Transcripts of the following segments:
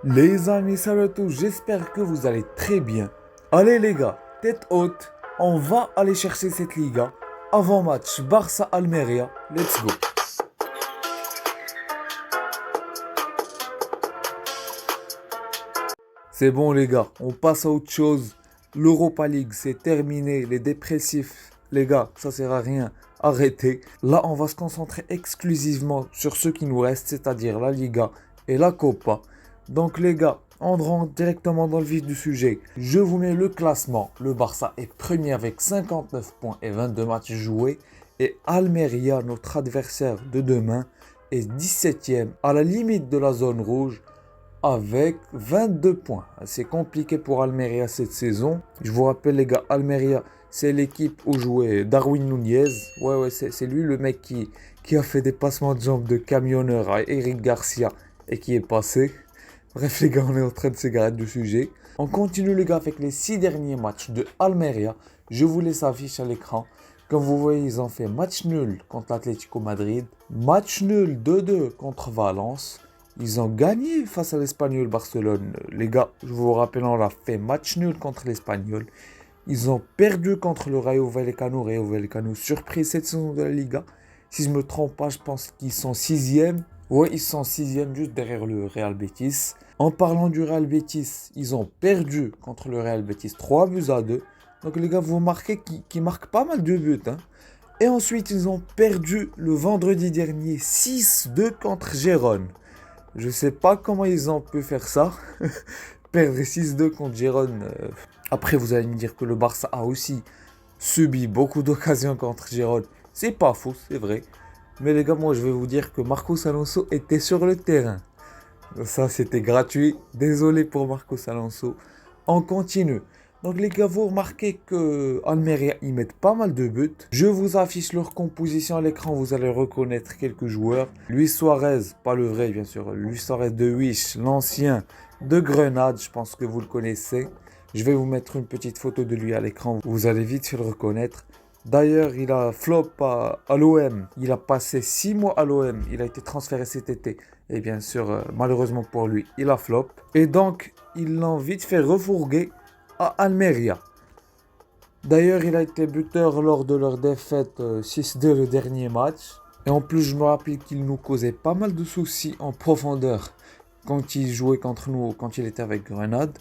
Les amis, salut à tous, j'espère que vous allez très bien. Allez les gars, tête haute, on va aller chercher cette Liga. Avant-match Barça-Almeria, let's go. C'est bon les gars, on passe à autre chose. L'Europa League, c'est terminé, les dépressifs, les gars, ça sert à rien. Arrêtez. Là, on va se concentrer exclusivement sur ce qui nous reste, c'est-à-dire la Liga et la Copa. Donc les gars, on rentre directement dans le vif du sujet. Je vous mets le classement. Le Barça est premier avec 59 points et 22 matchs joués. Et Almeria, notre adversaire de demain, est 17e à la limite de la zone rouge avec 22 points. C'est compliqué pour Almeria cette saison. Je vous rappelle les gars, Almeria, c'est l'équipe où jouait Darwin Núñez. Ouais, c'est lui le mec qui a fait des passements de jambes de camionneur à Eric Garcia et qui est passé. Bref les gars, on est en train de s'égarer du sujet. On continue les gars avec les 6 derniers matchs de Almeria. Je vous laisse afficher à l'écran. Comme vous voyez, ils ont fait match nul contre l'Atlético Madrid, match nul 2-2 contre Valence. Ils ont gagné face à l'Espagnol Barcelone. Les gars, je vous rappelle, on a fait match nul contre l'Espagnol. Ils ont perdu contre le Rayo Vallecano. Rayo Vallecano surprise cette saison de la Liga. Si je ne me trompe pas, je pense qu'ils sont 6e. Ouais, ils sont 6e juste derrière le Real Betis. En parlant du Real Betis, ils ont perdu contre le Real Betis 3-2. Donc les gars, vous remarquez qu'ils marquent pas mal de buts. Hein. Et ensuite, ils ont perdu le vendredi dernier 6-2 contre Gérone. Je sais pas comment ils ont pu faire ça. Perdre 6-2 contre Gérone. Après, vous allez me dire que le Barça a aussi subi beaucoup d'occasions contre Gérone. C'est pas faux, c'est vrai. Mais les gars, moi, je vais vous dire que Marcos Alonso était sur le terrain. Ça, c'était gratuit. Désolé pour Marcos Alonso. On continue. Donc les gars, vous remarquez que Almeria, ils mettent pas mal de buts. Je vous affiche leur composition à l'écran, vous allez reconnaître quelques joueurs. Luis Suarez, pas le vrai bien sûr, Luis Suarez de Wish, l'ancien de Grenade, je pense que vous le connaissez. Je vais vous mettre une petite photo de lui à l'écran, vous allez vite le reconnaître. D'ailleurs, il a flop à l'OM. Il a passé 6 mois à l'OM. Il a été transféré cet été. Et bien sûr, malheureusement pour lui, il a flop. Et donc, ils l'ont vite fait refourguer à Almeria. D'ailleurs, il a été buteur lors de leur défaite 6-2 le dernier match. Et en plus, je me rappelle qu'il nous causait pas mal de soucis en profondeur quand il jouait contre nous, quand il était avec Grenade.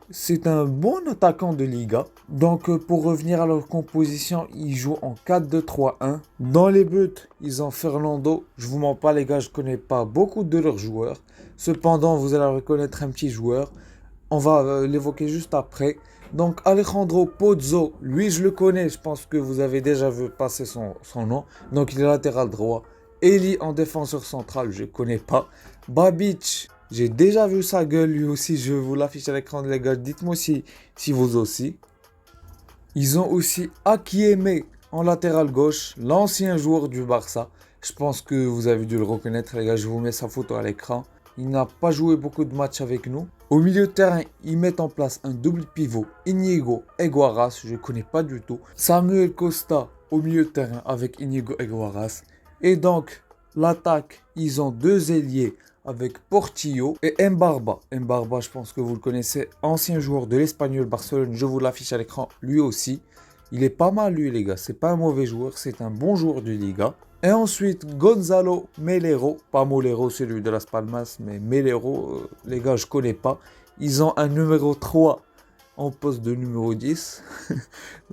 C'est un bon attaquant de Liga. Donc pour revenir à leur composition, ils jouent en 4-2-3-1. Dans les buts, ils ont Fernando. Je vous mens pas les gars, je connais pas beaucoup de leurs joueurs. Cependant, vous allez reconnaître un petit joueur. On va l'évoquer juste après. Donc Alejandro Pozzo, lui je le connais, je pense que vous avez déjà vu passer son nom. Donc il est latéral droit. Eli en défenseur central, je connais pas. Babic, j'ai déjà vu sa gueule lui aussi, je vous l'affiche à l'écran les gars, dites-moi si vous aussi. Ils ont aussi Akieme en latéral gauche, l'ancien joueur du Barça. Je pense que vous avez dû le reconnaître les gars, je vous mets sa photo à l'écran. Il n'a pas joué beaucoup de matchs avec nous. Au milieu de terrain, ils mettent en place un double pivot. Íñigo Eguaras, je ne connais pas du tout. Samuel Costa au milieu de terrain avec Íñigo Eguaras. Et donc, l'attaque, ils ont deux ailiers avec Portillo et Mbarba. Mbarba, je pense que vous le connaissez, ancien joueur de l'Espagnol Barcelone. Je vous l'affiche à l'écran, lui aussi. Il est pas mal lui les gars, c'est pas un mauvais joueur, c'est un bon joueur de Liga. Et ensuite, Gonzalo Melero, pas Molero, celui de Las Palmas, mais Melero, les gars, je connais pas. Ils ont un numéro 3 en poste de numéro 10.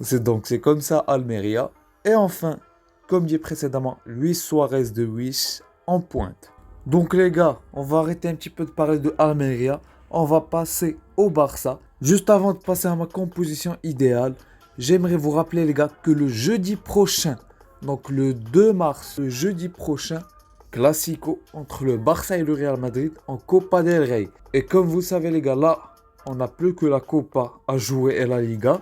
C'est comme ça, Almeria. Et enfin, comme dit précédemment, Luis Suarez de Wish en pointe. Donc les gars, on va arrêter un petit peu de parler de Almeria. On va passer au Barça. Juste avant de passer à ma composition idéale, j'aimerais vous rappeler les gars que le jeudi prochain, donc le 2 mars, le jeudi prochain, Classico entre le Barça et le Real Madrid en Copa del Rey. Et comme vous savez les gars, là, on n'a plus que la Copa à jouer et la Liga.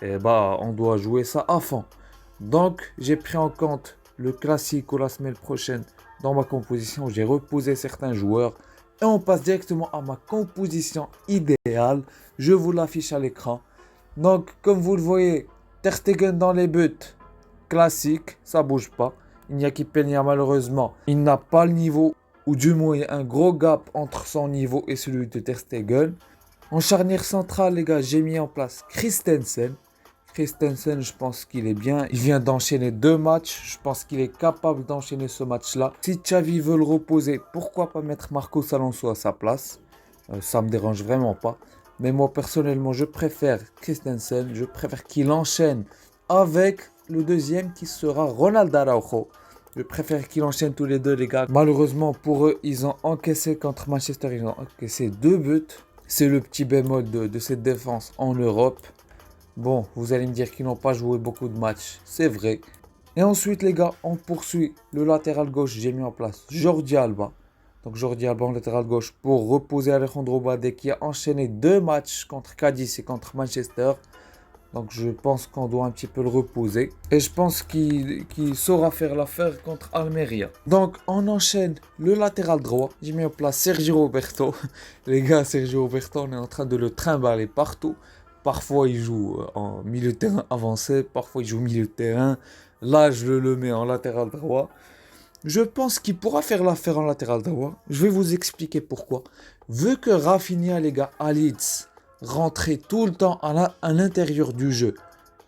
Et bah, on doit jouer ça à fond. Donc, j'ai pris en compte le Classico la semaine prochaine dans ma composition. J'ai reposé certains joueurs. Et on passe directement à ma composition idéale. Je vous l'affiche à l'écran. Donc, comme vous le voyez, Ter Stegen dans les buts. Classique, ça bouge pas. Iñaki Peña malheureusement, il n'a pas le niveau ou du moins il y a un gros gap entre son niveau et celui de Ter Stegen. En charnière centrale, les gars, j'ai mis en place Christensen. Christensen, je pense qu'il est bien. Il vient d'enchaîner 2 matchs. Je pense qu'il est capable d'enchaîner ce match-là. Si Xavi veut le reposer, pourquoi pas mettre Marcos Alonso à sa place? Ça me dérange vraiment pas. Mais moi, personnellement, je préfère Christensen. Je préfère qu'il enchaîne avec le deuxième qui sera Ronald Araujo. Je préfère qu'ils enchaînent tous les deux, les gars. Malheureusement, pour eux, ils ont encaissé contre Manchester. Ils ont encaissé 2 buts. C'est le petit bémol de cette défense en Europe. Bon, vous allez me dire qu'ils n'ont pas joué beaucoup de matchs. C'est vrai. Et ensuite, les gars, on poursuit le latéral gauche. J'ai mis en place Jordi Alba. Donc Jordi Alba en latéral gauche pour reposer Alejandro Balde qui a enchaîné 2 matchs contre Cadiz et contre Manchester. Donc je pense qu'on doit un petit peu le reposer. Et je pense qu'il saura faire l'affaire contre Almeria. Donc on enchaîne le latéral droit. J'ai mis en place Sergio Roberto. Les gars, Sergio Roberto, on est en train de le trimballer partout. Parfois il joue en milieu de terrain avancé. Parfois il joue milieu de terrain. Là je le mets en latéral droit. Je pense qu'il pourra faire l'affaire en latéral droit. Je vais vous expliquer pourquoi. Vu que Rafinha, les gars, à Leeds, rentrer tout le temps à l'intérieur du jeu.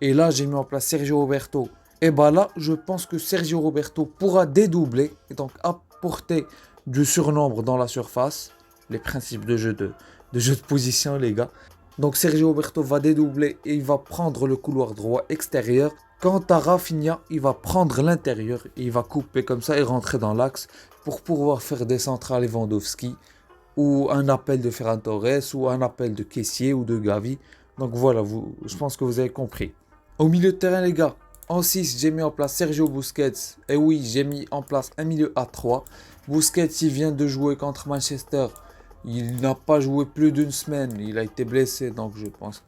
Et là, j'ai mis en place Sergio Roberto. Et bah là, je pense que Sergio Roberto pourra dédoubler et donc apporter du surnombre dans la surface. Les principes de jeu de position, les gars. Donc Sergio Roberto va dédoubler et il va prendre le couloir droit extérieur. Quant à Rafinha, il va prendre l'intérieur et il va couper comme ça et rentrer dans l'axe pour pouvoir faire des centres à Lewandowski. Ou un appel de Ferran Torres, ou un appel de Kessié ou de Gavi. Donc voilà, je pense que vous avez compris. Au milieu de terrain, les gars, en 6, j'ai mis en place Sergio Busquets. Et oui, j'ai mis en place un milieu à 3. Busquets, il vient de jouer contre Manchester. Il n'a pas joué plus d'une semaine. Il a été blessé, donc je pense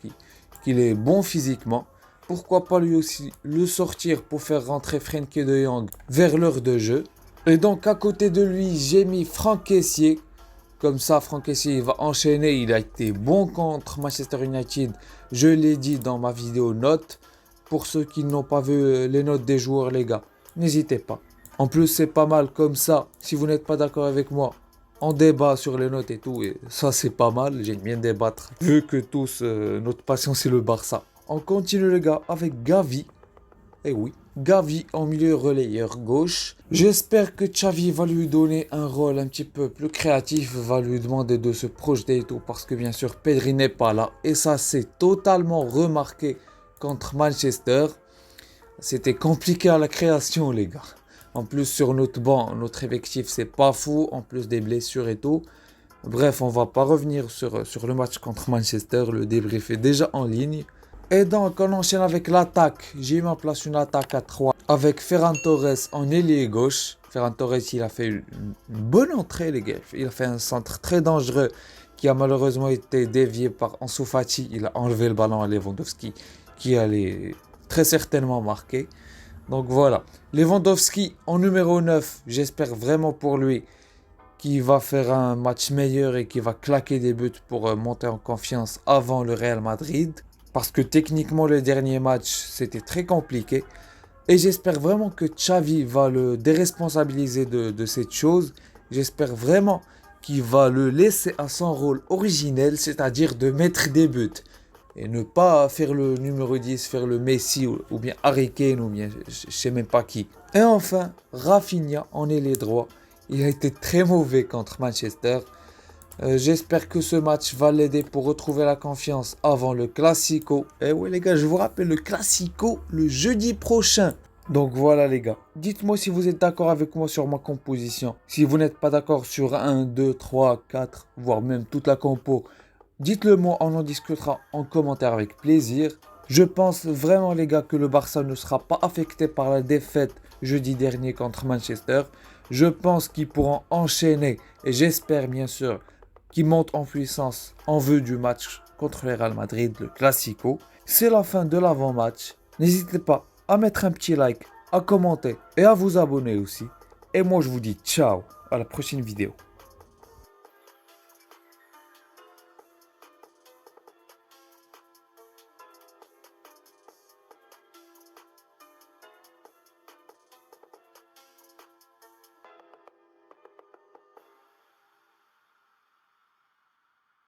qu'il est bon physiquement. Pourquoi pas lui aussi le sortir pour faire rentrer Frenkie de Jong vers l'heure de jeu. Et donc à côté de lui, j'ai mis Franck Kessié. Comme ça, Franck Kessié va enchaîner. Il a été bon contre Manchester United. Je l'ai dit dans ma vidéo notes. Pour ceux qui n'ont pas vu les notes des joueurs, les gars, n'hésitez pas. En plus, c'est pas mal comme ça. Si vous n'êtes pas d'accord avec moi, on débat sur les notes et tout. Et ça, c'est pas mal. J'aime bien débattre. Vu que tous, notre passion, c'est le Barça. On continue, les gars, avec Gavi. Eh oui, Gavi en milieu relayeur gauche. J'espère que Xavi va lui donner un rôle un petit peu plus créatif, va lui demander de se projeter et tout, parce que bien sûr Pedri n'est pas là. Et ça c'est totalement remarqué contre Manchester. C'était compliqué à la création, les gars. En plus sur notre banc, notre effectif c'est pas fou, en plus des blessures et tout. Bref, on va pas revenir sur le match contre Manchester, le débrief est déjà en ligne. Et donc on enchaîne avec l'attaque. J'ai mis en place une attaque à 3 avec Ferran Torres en ailier gauche. Ferran Torres, il a fait une bonne entrée, les gars. Il a fait un centre très dangereux qui a malheureusement été dévié par Ansu Fati. Il a enlevé le ballon à Lewandowski qui allait très certainement marquer. Donc voilà. Lewandowski en numéro 9, j'espère vraiment pour lui qu'il va faire un match meilleur et qu'il va claquer des buts pour monter en confiance avant le Real Madrid. Parce que techniquement, le dernier match, c'était très compliqué. Et j'espère vraiment que Xavi va le déresponsabiliser de cette chose. J'espère vraiment qu'il va le laisser à son rôle originel, c'est-à-dire de mettre des buts. Et ne pas faire le numéro 10, faire le Messi ou bien Harry Kane ou bien je ne sais même pas qui. Et enfin, Rafinha en ailier droit. Il a été très mauvais contre Manchester. J'espère que ce match va l'aider pour retrouver la confiance avant le Classico. Et oui les gars, je vous rappelle le Classico le jeudi prochain. Donc voilà les gars, dites-moi si vous êtes d'accord avec moi sur ma composition. Si vous n'êtes pas d'accord sur 1, 2, 3, 4, voire même toute la compo, dites-le moi, on en discutera en commentaire avec plaisir. Je pense vraiment les gars que le Barça ne sera pas affecté par la défaite jeudi dernier contre Manchester. Je pense qu'ils pourront enchaîner et j'espère bien sûr qu'ils montent en puissance en vue du match contre le Real Madrid, le Classico. C'est la fin de l'avant-match. N'hésitez pas à mettre un petit like, à commenter et à vous abonner aussi. Et moi je vous dis ciao, à la prochaine vidéo.